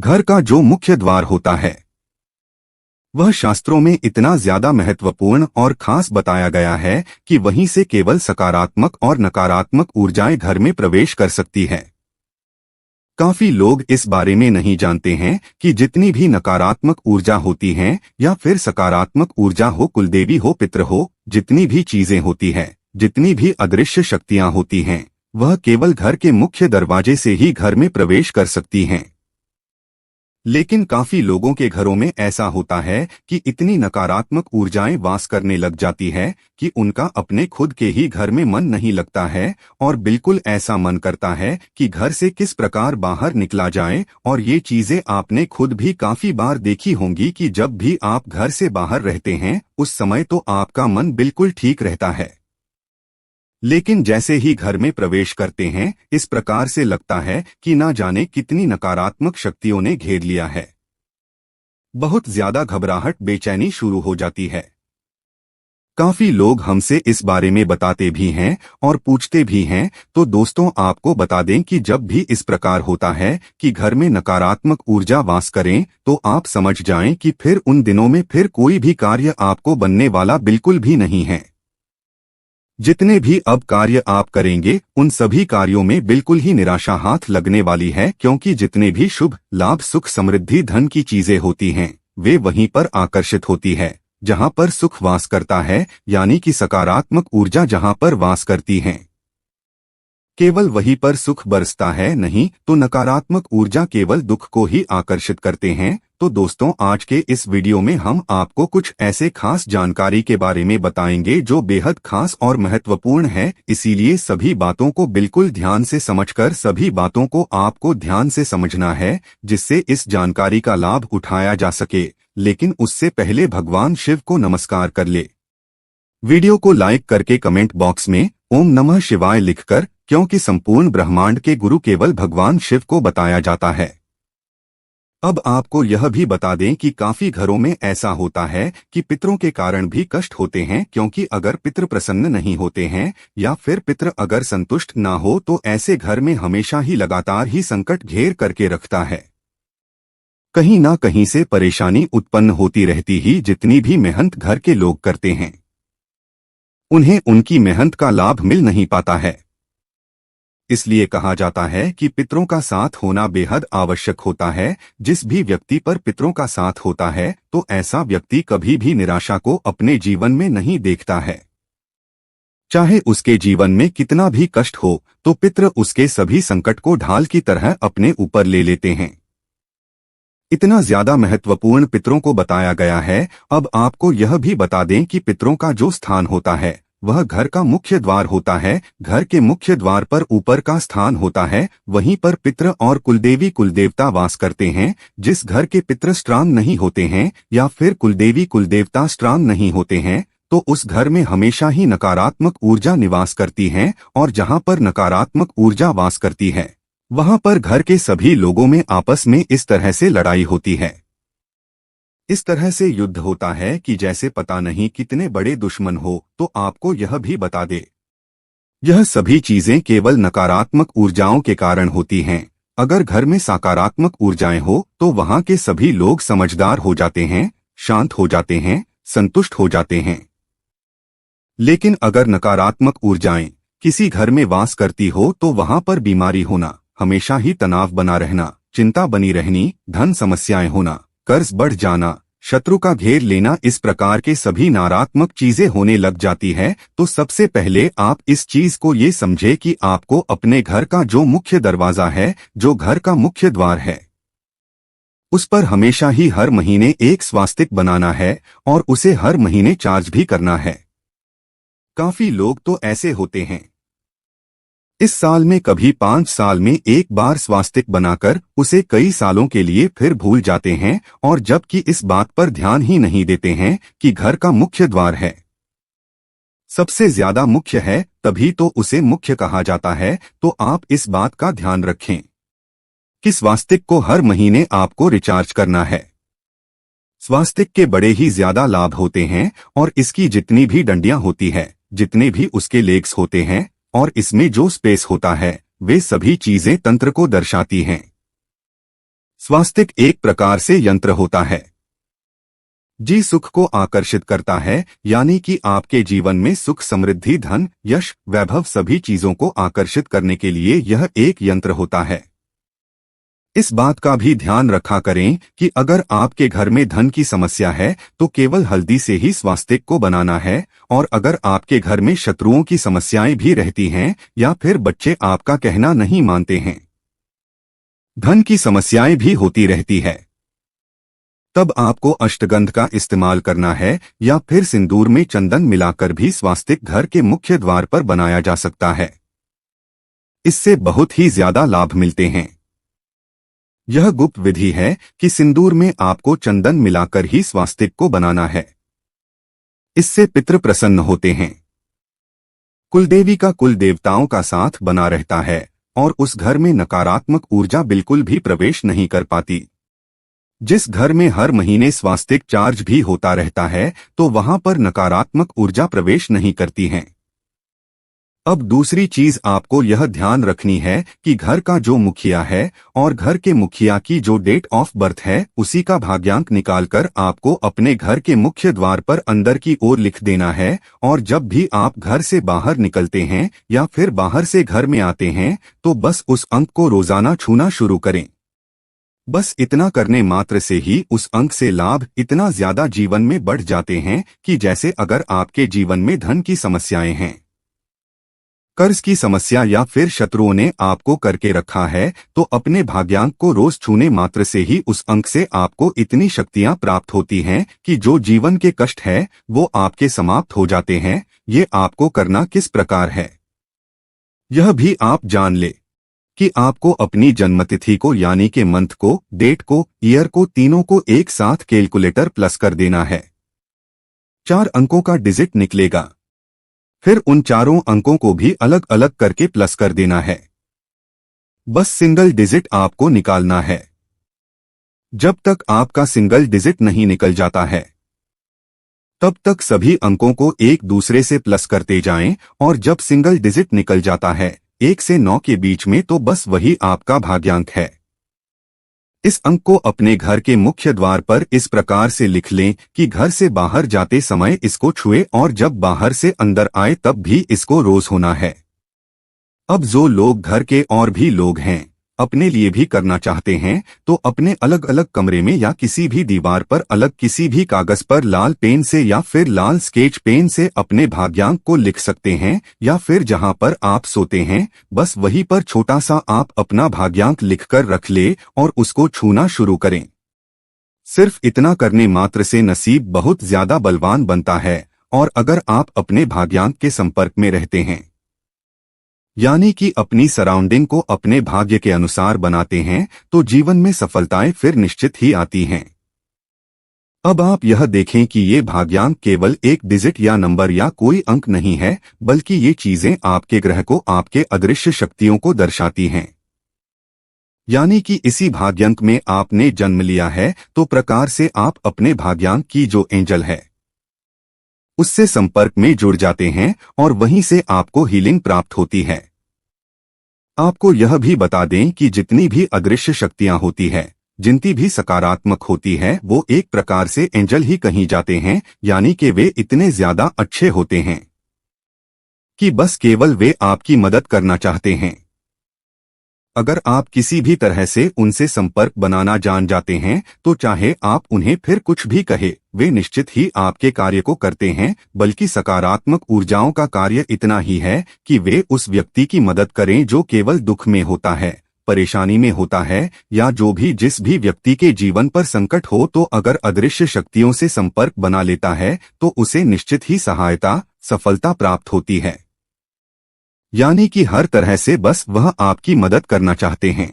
घर का जो मुख्य द्वार होता है वह शास्त्रों में इतना ज्यादा महत्वपूर्ण और खास बताया गया है कि वहीं से केवल सकारात्मक और नकारात्मक ऊर्जाएं घर में प्रवेश कर सकती है। काफी लोग इस बारे में नहीं जानते हैं कि जितनी भी नकारात्मक ऊर्जा होती हैं या फिर सकारात्मक ऊर्जा हो, कुलदेवी हो, पितृ हो, जितनी भी चीजें होती हैं, जितनी भी अदृश्य शक्तियां होती हैं, वह केवल घर के मुख्य दरवाजे से ही घर में प्रवेश कर सकती हैं। लेकिन काफी लोगों के घरों में ऐसा होता है कि इतनी नकारात्मक ऊर्जाएं वास करने लग जाती है कि उनका अपने खुद के ही घर में मन नहीं लगता है और बिल्कुल ऐसा मन करता है कि घर से किस प्रकार बाहर निकला जाए। और ये चीजें आपने खुद भी काफी बार देखी होंगी कि जब भी आप घर से बाहर रहते हैं उस समय तो आपका मन बिल्कुल ठीक रहता है, लेकिन जैसे ही घर में प्रवेश करते हैं इस प्रकार से लगता है कि ना जाने कितनी नकारात्मक शक्तियों ने घेर लिया है। बहुत ज्यादा घबराहट, बेचैनी शुरू हो जाती है। काफी लोग हमसे इस बारे में बताते भी हैं और पूछते भी हैं। तो दोस्तों, आपको बता दें कि जब भी इस प्रकार होता है कि घर में नकारात्मक ऊर्जा वास करें तो आप समझ जाएं कि फिर उन दिनों में फिर कोई भी कार्य आपको बनने वाला बिल्कुल भी नहीं है। जितने भी अब कार्य आप करेंगे उन सभी कार्यों में बिल्कुल ही निराशा हाथ लगने वाली है, क्योंकि जितने भी शुभ लाभ, सुख, समृद्धि, धन की चीजें होती हैं वे वहीं पर आकर्षित होती है जहां पर सुख वास करता है, यानी कि सकारात्मक ऊर्जा जहां पर वास करती है केवल वहीं पर सुख बरसता है, नहीं तो नकारात्मक ऊर्जा केवल दुख को ही आकर्षित करते हैं। तो दोस्तों, आज के इस वीडियो में हम आपको कुछ ऐसे खास जानकारी के बारे में बताएंगे जो बेहद खास और महत्वपूर्ण है। इसीलिए सभी बातों को बिल्कुल ध्यान से समझकर सभी बातों को आपको ध्यान से समझना है जिससे इस जानकारी का लाभ उठाया जा सके। लेकिन उससे पहले भगवान शिव को नमस्कार कर ले। वीडियो को लाइक करके कमेंट बॉक्स में ओम नमः शिवाय लिखकर, क्योंकि संपूर्ण ब्रह्मांड के गुरु केवल भगवान शिव को बताया जाता है। अब आपको यह भी बता दें कि काफी घरों में ऐसा होता है कि पितरों के कारण भी कष्ट होते हैं, क्योंकि अगर पितृ प्रसन्न नहीं होते हैं या फिर पितृ अगर संतुष्ट ना हो तो ऐसे घर में हमेशा ही लगातार ही संकट घेर करके रखता है। कहीं ना कहीं से परेशानी उत्पन्न होती रहती ही। जितनी भी मेहनत घर के लोग करते हैं उन्हें उनकी मेहनत का लाभ मिल नहीं पाता है। इसलिए कहा जाता है कि पितरों का साथ होना बेहद आवश्यक होता है। जिस भी व्यक्ति पर पितरों का साथ होता है तो ऐसा व्यक्ति कभी भी निराशा को अपने जीवन में नहीं देखता है। चाहे उसके जीवन में कितना भी कष्ट हो तो पितृ उसके सभी संकट को ढाल की तरह अपने ऊपर ले लेते हैं। इतना ज्यादा महत्वपूर्ण पितरों को बताया गया है। अब आपको यह भी बता दें कि पितरों का जो स्थान होता है वह घर का मुख्य द्वार होता है। घर के मुख्य द्वार पर ऊपर का स्थान होता है, वहीं पर पितृ और कुलदेवी कुलदेवता वास करते हैं। जिस घर के पितृ स्ट्रांग नहीं होते हैं या फिर कुलदेवी कुलदेवता स्ट्रांग नहीं होते हैं तो उस घर में हमेशा ही नकारात्मक ऊर्जा निवास करती है। और जहां पर नकारात्मक ऊर्जा वास करती है वहां पर घर के सभी लोगों में आपस में इस तरह से लड़ाई होती है, इस तरह से युद्ध होता है कि जैसे पता नहीं कितने बड़े दुश्मन हो। तो आपको यह भी बता दे, यह सभी चीजें केवल नकारात्मक ऊर्जाओं के कारण होती हैं। अगर घर में सकारात्मक ऊर्जाएं हो तो वहां के सभी लोग समझदार हो जाते हैं, शांत हो जाते हैं, संतुष्ट हो जाते हैं। लेकिन अगर नकारात्मक ऊर्जाएं किसी घर में वास करती हो तो वहां पर बीमारी होना, हमेशा ही तनाव बना रहना, चिंता बनी रहनी, धन समस्याएं होना, कर्ज बढ़ जाना, शत्रु का घेर लेना, इस प्रकार के सभी नकारात्मक चीजें होने लग जाती है। तो सबसे पहले आप इस चीज को ये समझे कि आपको अपने घर का जो मुख्य दरवाजा है, जो घर का मुख्य द्वार है, उस पर हमेशा ही हर महीने एक स्वास्तिक बनाना है और उसे हर महीने चार्ज भी करना है। काफी लोग तो ऐसे होते हैं इस साल में कभी 5 साल में एक बार स्वास्तिक बनाकर उसे कई सालों के लिए फिर भूल जाते हैं, और जबकि इस बात पर ध्यान ही नहीं देते हैं कि घर का मुख्य द्वार है, सबसे ज्यादा मुख्य है, तभी तो उसे मुख्य कहा जाता है। तो आप इस बात का ध्यान रखें कि स्वास्तिक को हर महीने आपको रिचार्ज करना है। स्वास्तिक के बड़े ही ज्यादा लाभ होते हैं और इसकी जितनी भी डंडियां होती है, जितने भी उसके लेग्स होते हैं और इसमें जो स्पेस होता है, वे सभी चीजें तंत्र को दर्शाती हैं। स्वास्तिक एक प्रकार से यंत्र होता है जी सुख को आकर्षित करता है, यानी कि आपके जीवन में सुख, समृद्धि, धन, यश, वैभव सभी चीजों को आकर्षित करने के लिए यह एक यंत्र होता है। इस बात का भी ध्यान रखा करें कि अगर आपके घर में धन की समस्या है तो केवल हल्दी से ही स्वास्तिक को बनाना है, और अगर आपके घर में शत्रुओं की समस्याएं भी रहती हैं या फिर बच्चे आपका कहना नहीं मानते हैं, धन की समस्याएं भी होती रहती है, तब आपको अष्टगंध का इस्तेमाल करना है या फिर सिंदूर में चंदन मिलाकर भी स्वास्तिक घर के मुख्य द्वार पर बनाया जा सकता है। इससे बहुत ही ज्यादा लाभ मिलते हैं। यह गुप्त विधि है कि सिंदूर में आपको चंदन मिलाकर ही स्वास्तिक को बनाना है। इससे पितृ प्रसन्न होते हैं, कुलदेवी का कुल देवताओं का साथ बना रहता है और उस घर में नकारात्मक ऊर्जा बिल्कुल भी प्रवेश नहीं कर पाती। जिस घर में हर महीने स्वास्तिक चार्ज भी होता रहता है तो वहां पर नकारात्मक ऊर्जा प्रवेश नहीं करती है। अब दूसरी चीज आपको यह ध्यान रखनी है कि घर का जो मुखिया है और घर के मुखिया की जो डेट ऑफ बर्थ है उसी का भाग्यांक निकालकर आपको अपने घर के मुख्य द्वार पर अंदर की ओर लिख देना है, और जब भी आप घर से बाहर निकलते हैं या फिर बाहर से घर में आते हैं तो बस उस अंक को रोजाना छूना शुरू करें। बस इतना करने मात्र से ही उस अंक से लाभ इतना ज्यादा जीवन में बढ़ जाते हैं कि जैसे अगर आपके जीवन में धन की समस्याएं हैं, कर्ज की समस्या या फिर शत्रुओं ने आपको करके रखा है, तो अपने भाग्यांक को रोज छूने मात्र से ही उस अंक से आपको इतनी शक्तियां प्राप्त होती हैं कि जो जीवन के कष्ट है वो आपके समाप्त हो जाते हैं। ये आपको करना किस प्रकार है यह भी आप जान ले कि आपको अपनी जन्मतिथि को यानी कि मंथ को, डेट को, ईयर को, तीनों को एक साथ कैलकुलेटर प्लस कर देना है। 4 अंकों का डिजिट निकलेगा, फिर उन चारों अंकों को भी अलग अलग करके प्लस कर देना है। बस सिंगल डिजिट आपको निकालना है। जब तक आपका सिंगल डिजिट नहीं निकल जाता है तब तक सभी अंकों को एक दूसरे से प्लस करते जाएं, और जब सिंगल डिजिट निकल जाता है 1 से 9 के बीच में तो बस वही आपका भाग्यांक है। इस अंक को अपने घर के मुख्य द्वार पर इस प्रकार से लिख लें कि घर से बाहर जाते समय इसको छुए और जब बाहर से अंदर आए तब भी इसको रोज होना है। अब जो लोग घर के और भी लोग हैं अपने लिए भी करना चाहते हैं तो अपने अलग अलग कमरे में या किसी भी दीवार पर अलग किसी भी कागज पर लाल पेन से या फिर लाल स्केच पेन से अपने भाग्यांक को लिख सकते हैं, या फिर जहां पर आप सोते हैं बस वहीं पर छोटा सा आप अपना भाग्यांक लिखकर रख ले और उसको छूना शुरू करें। सिर्फ इतना करने मात्र से नसीब बहुत ज्यादा बलवान बनता है, और अगर आप अपने भाग्यांक के संपर्क में रहते हैं यानी कि अपनी सराउंडिंग को अपने भाग्य के अनुसार बनाते हैं तो जीवन में सफलताएं फिर निश्चित ही आती हैं। अब आप यह देखें कि ये भाग्यांक केवल एक डिजिट या नंबर या कोई अंक नहीं है, बल्कि ये चीजें आपके ग्रह को, आपके अदृश्य शक्तियों को दर्शाती हैं। यानी कि इसी भाग्यांक में आपने जन्म लिया है तो प्रकार से आप अपने भाग्यांक की जो एंजल है उससे संपर्क में जुड़ जाते हैं और वहीं से आपको हीलिंग प्राप्त होती है। आपको यह भी बता दें कि जितनी भी अदृश्य शक्तियां होती है, जितनी भी सकारात्मक होती है, वो एक प्रकार से एंजल ही कहीं जाते हैं, यानी कि वे इतने ज्यादा अच्छे होते हैं कि बस केवल वे आपकी मदद करना चाहते हैं। अगर आप किसी भी तरह से उनसे संपर्क बनाना जान जाते हैं तो चाहे आप उन्हें फिर कुछ भी कहे, वे निश्चित ही आपके कार्य को करते हैं। बल्कि सकारात्मक ऊर्जाओं का कार्य इतना ही है कि वे उस व्यक्ति की मदद करें जो केवल दुख में होता है, परेशानी में होता है, या जो भी जिस भी व्यक्ति के जीवन पर संकट हो, तो अगर अदृश्य शक्तियों से संपर्क बना लेता है तो उसे निश्चित ही सहायता, सफलता प्राप्त होती है। यानी कि हर तरह से बस वह आपकी मदद करना चाहते हैं।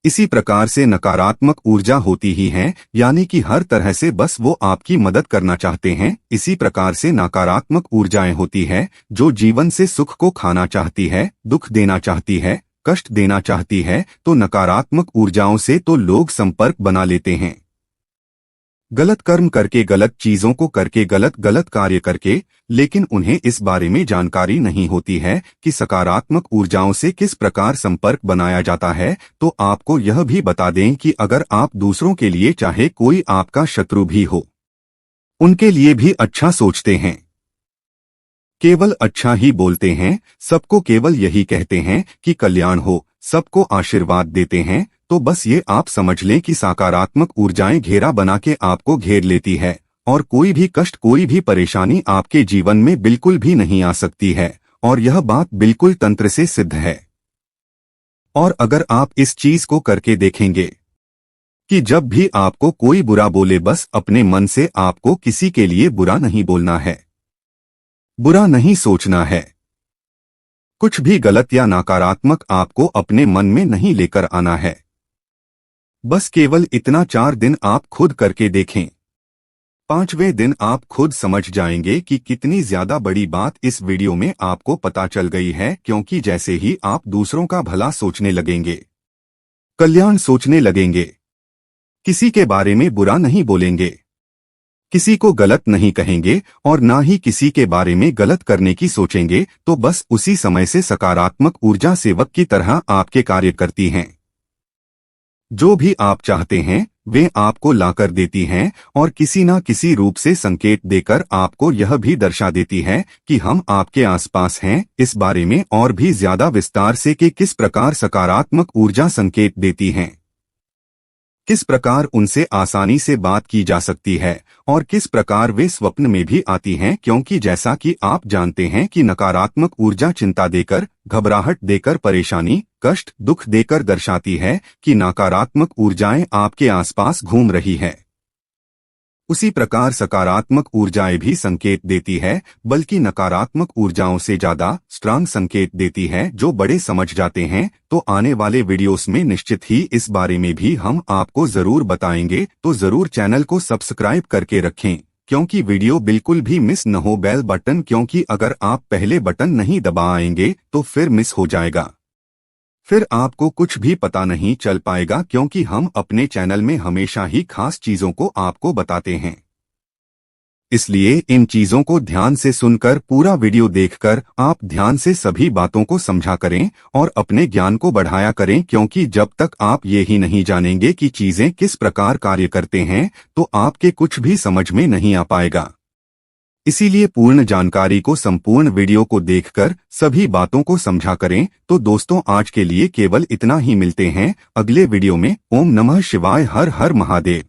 इसी प्रकार से नकारात्मक ऊर्जा होती ही है, यानी कि हर तरह से बस वो आपकी मदद करना चाहते हैं। इसी प्रकार से नकारात्मक ऊर्जाएं होती है जो जीवन से सुख को खाना चाहती है, दुख देना चाहती है, कष्ट देना चाहती है। तो नकारात्मक ऊर्जाओं से तो लोग संपर्क बना लेते हैं। गलत कर्म करके, गलत चीजों को करके, गलत कार्य करके, लेकिन उन्हें इस बारे में जानकारी नहीं होती है कि सकारात्मक ऊर्जाओं से किस प्रकार संपर्क बनाया जाता है। तो आपको यह भी बता दें कि अगर आप दूसरों के लिए, चाहे कोई आपका शत्रु भी हो, उनके लिए भी अच्छा सोचते हैं, केवल अच्छा ही बोलते हैं, सबको केवल यही कहते हैं कि कल्याण हो, सबको आशीर्वाद देते हैं, तो बस ये आप समझ लें कि सकारात्मक ऊर्जाएं घेरा बना के आपको घेर लेती है और कोई भी कष्ट, कोई भी परेशानी आपके जीवन में बिल्कुल भी नहीं आ सकती है। और यह बात बिल्कुल तंत्र से सिद्ध है। और अगर आप इस चीज को करके देखेंगे कि जब भी आपको कोई बुरा बोले, बस अपने मन से आपको किसी के लिए बुरा नहीं बोलना है, बुरा नहीं सोचना है, कुछ भी गलत या नकारात्मक आपको अपने मन में नहीं लेकर आना है। बस केवल इतना 4 दिन आप खुद करके देखें। 5वें दिन आप खुद समझ जाएंगे कि कितनी ज्यादा बड़ी बात इस वीडियो में आपको पता चल गई है, क्योंकि जैसे ही आप दूसरों का भला सोचने लगेंगे, कल्याण सोचने लगेंगे, किसी के बारे में बुरा नहीं बोलेंगे, किसी को गलत नहीं कहेंगे और ना ही किसी के बारे में गलत करने की सोचेंगे, तो बस उसी समय से सकारात्मक ऊर्जा सेवक की तरह आपके कार्य करती हैं। जो भी आप चाहते हैं वे आपको लाकर देती हैं और किसी न किसी रूप से संकेत देकर आपको यह भी दर्शा देती है कि हम आपके आसपास हैं। इस बारे में और भी ज्यादा विस्तार से कि किस प्रकार सकारात्मक ऊर्जा संकेत देती हैं, किस प्रकार उनसे आसानी से बात की जा सकती है और किस प्रकार वे स्वप्न में भी आती हैं, क्योंकि जैसा कि आप जानते हैं कि नकारात्मक ऊर्जा चिंता देकर, घबराहट देकर, परेशानी, कष्ट, दुख देकर दर्शाती है कि नकारात्मक ऊर्जाएं आपके आसपास घूम रही है। उसी प्रकार सकारात्मक ऊर्जाएं भी संकेत देती है, बल्कि नकारात्मक ऊर्जाओं से ज्यादा स्ट्रांग संकेत देती है, जो बड़े समझ जाते हैं। तो आने वाले वीडियोस में निश्चित ही इस बारे में भी हम आपको जरूर बताएंगे, तो जरूर चैनल को सब्सक्राइब करके रखें, क्योंकि वीडियो बिल्कुल भी मिस न हो। बेल बटन, क्योंकि अगर आप पहले बटन नहीं दबाएंगे तो फिर मिस हो जाएगा, फिर आपको कुछ भी पता नहीं चल पाएगा, क्योंकि हम अपने चैनल में हमेशा ही खास चीजों को आपको बताते हैं। इसलिए इन चीजों को ध्यान से सुनकर, पूरा वीडियो देखकर आप ध्यान से सभी बातों को समझा करें और अपने ज्ञान को बढ़ाया करें, क्योंकि जब तक आप ये ही नहीं जानेंगे कि चीजें किस प्रकार कार्य करते हैं तो आपके कुछ भी समझ में नहीं आ पाएगा। इसीलिए पूर्ण जानकारी को, संपूर्ण वीडियो को देखकर सभी बातों को समझा करें। तो दोस्तों, आज के लिए केवल इतना ही। मिलते हैं अगले वीडियो में। ओम नमः शिवाय। हर हर महादेव।